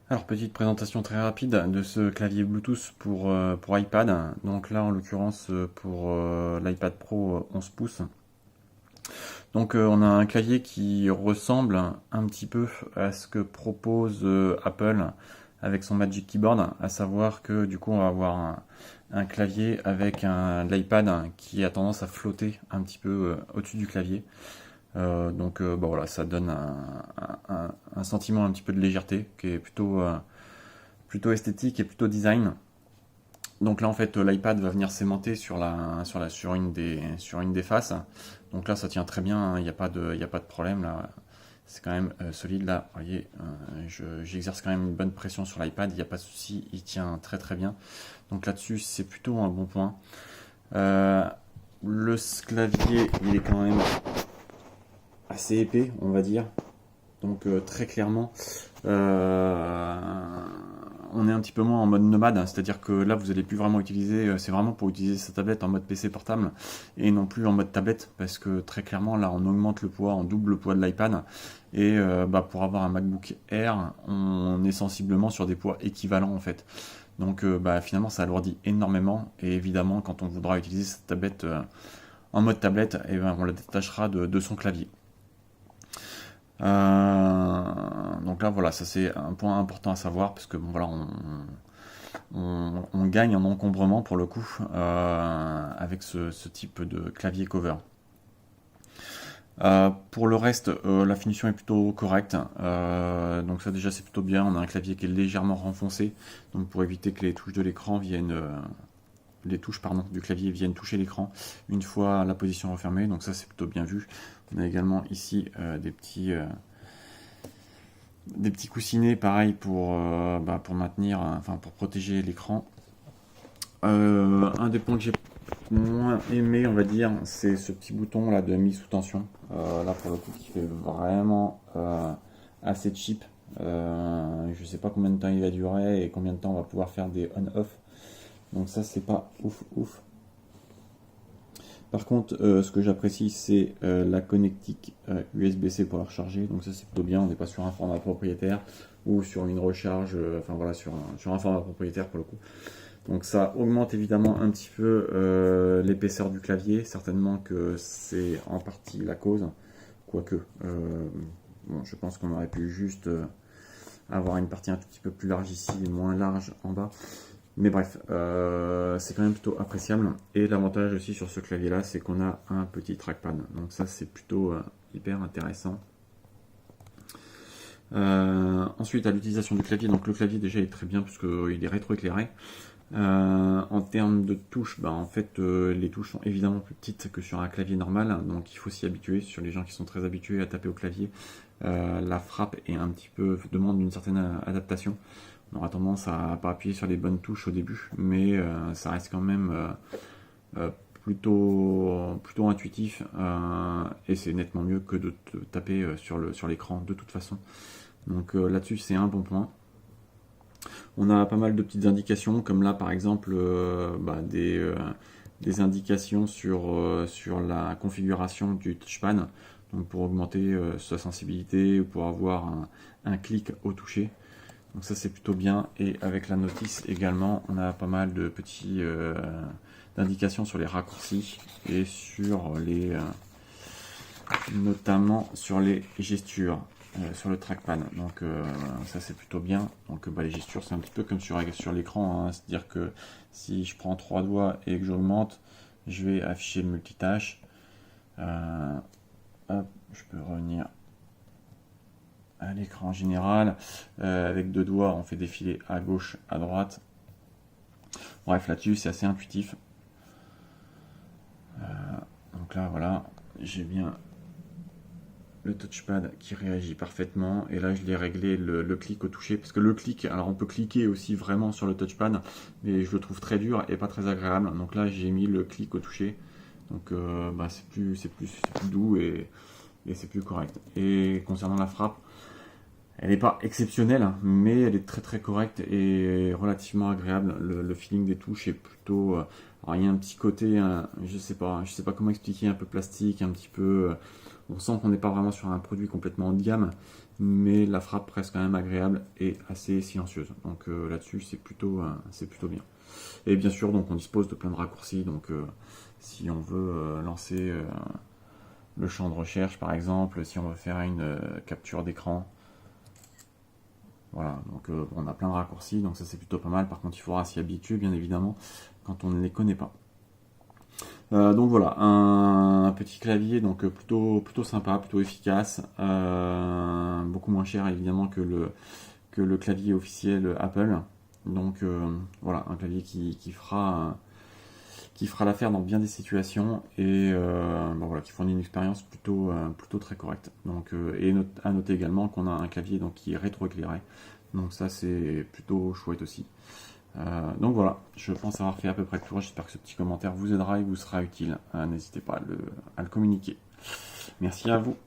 Alors, petite présentation très rapide de ce clavier Bluetooth pour iPad. Donc là, en l'occurrence, pour l'iPad Pro 11 pouces. Donc, on a un clavier qui ressemble un petit peu à ce que propose Apple avec son Magic Keyboard, à savoir que du coup, on va avoir un clavier avec l'iPad qui a tendance à flotter un petit peu au-dessus du clavier. Bon, voilà, ça donne un sentiment un petit peu de légèreté qui est plutôt esthétique et plutôt design. Donc là en fait l'iPad va venir s'aimanter sur une des faces. Donc là ça tient très bien, hein, il y a pas de problème là. C'est quand même solide là. Vous voyez, j'exerce quand même une bonne pression sur l'iPad, il n'y a pas de souci, il tient très très bien. Donc là-dessus c'est plutôt un bon point. Euh, le clavier il est quand même assez épais on va dire. Donc très clairement, euh, on est un petit peu moins en mode nomade, hein, c'est-à-dire que là vous allez plus vraiment utiliser, c'est vraiment pour utiliser sa tablette en mode PC portable et non plus en mode tablette, parce que très clairement là on augmente le poids, on double le poids de l'iPad et pour avoir un MacBook Air, on est sensiblement sur des poids équivalents en fait. Donc finalement ça alourdit énormément et évidemment quand on voudra utiliser cette tablette en mode tablette, on la détachera de son clavier. Donc là, voilà, ça c'est un point important à savoir parce que bon, voilà, on gagne en encombrement pour le coup avec ce type de clavier cover. Pour le reste, la finition est plutôt correcte. Donc ça déjà c'est plutôt bien. On a un clavier qui est légèrement renfoncé, donc pour éviter que les touches de l'écran viennent, les touches pardon, du clavier viennent toucher l'écran une fois la position refermée. Donc ça c'est plutôt bien vu. On a également ici des petits coussinets pareil pour maintenir, enfin pour protéger l'écran. Un des points que j'ai moins aimé, on va dire, c'est ce petit bouton là de mise sous tension. Là pour le coup qui fait vraiment assez cheap. Je sais pas combien de temps il va durer et combien de temps on va pouvoir faire des on-off. Donc ça c'est pas ouf ouf. Par contre, ce que j'apprécie, c'est la connectique USB-C pour la recharger. Donc ça, c'est plutôt bien. On n'est pas sur un format propriétaire ou sur une recharge, enfin voilà, sur un format propriétaire pour le coup. Donc ça augmente évidemment un petit peu l'épaisseur du clavier. Certainement que c'est en partie la cause. Quoique, bon, je pense qu'on aurait pu juste avoir une partie un tout petit peu plus large ici et moins large en bas. Mais bref, c'est quand même plutôt appréciable. Et l'avantage aussi sur ce clavier là, c'est qu'on a un petit trackpad. Donc ça c'est plutôt hyper intéressant. Ensuite à l'utilisation du clavier, donc le clavier déjà est très bien puisqu'il est rétroéclairé. En termes de touches, en fait les touches sont évidemment plus petites que sur un clavier normal, donc il faut s'y habituer. Sur les gens qui sont très habitués à taper au clavier, la frappe est un petit peu demande une certaine adaptation. On aura tendance à pas appuyer sur les bonnes touches au début, mais ça reste quand même plutôt intuitif et c'est nettement mieux que de taper sur l'écran de toute façon. Donc là-dessus c'est un bon point. On a pas mal de petites indications, comme là par exemple des indications sur la configuration du touchpad, donc pour augmenter sa sensibilité ou pour avoir un clic au toucher. Donc ça c'est plutôt bien, et avec la notice également on a pas mal de petits d'indications sur les raccourcis et sur notamment sur les gestures sur le trackpad. Donc ça c'est plutôt bien. Donc les gestures c'est un petit peu comme sur l'écran, hein. C'est-à-dire que si je prends 3 doigts et que j'augmente, je vais afficher le multitâche. Hop, je peux revenir à l'écran général. Avec 2 doigts, on fait défiler à gauche, à droite. Bref, là-dessus, c'est assez intuitif. Donc là, voilà, j'ai bien le touchpad qui réagit parfaitement. Et là, je l'ai réglé le clic au toucher. Parce que le clic, alors on peut cliquer aussi vraiment sur le touchpad, mais je le trouve très dur et pas très agréable. Donc là, j'ai mis le clic au toucher. Donc c'est plus doux et c'est plus correct. Et concernant la frappe, elle n'est pas exceptionnelle, mais elle est très très correcte et relativement agréable. Le feeling des touches est plutôt. Alors il y a un petit côté, je sais pas comment expliquer, un peu plastique, un petit peu. On sent qu'on n'est pas vraiment sur un produit complètement haut de gamme, mais la frappe reste quand même agréable et assez silencieuse. Donc là-dessus, c'est plutôt bien. Et bien sûr, donc on dispose de plein de raccourcis. Donc si on veut lancer le champ de recherche, par exemple, si on veut faire une capture d'écran, voilà. Donc on a plein de raccourcis. Donc ça, c'est plutôt pas mal. Par contre, il faudra s'y habituer, bien évidemment, quand on ne les connaît pas. Donc voilà, un petit clavier donc plutôt sympa, plutôt efficace, beaucoup moins cher évidemment que le clavier officiel Apple. Donc voilà, un clavier qui fera l'affaire dans bien des situations et bon, voilà, qui fournit une expérience plutôt très correcte. Donc, à noter également qu'on a un clavier donc, qui est rétroéclairé. Donc ça c'est plutôt chouette aussi. Donc voilà, je pense avoir fait à peu près le tour. J'espère que ce petit commentaire vous aidera et vous sera utile. N'hésitez pas à le communiquer. Merci à vous.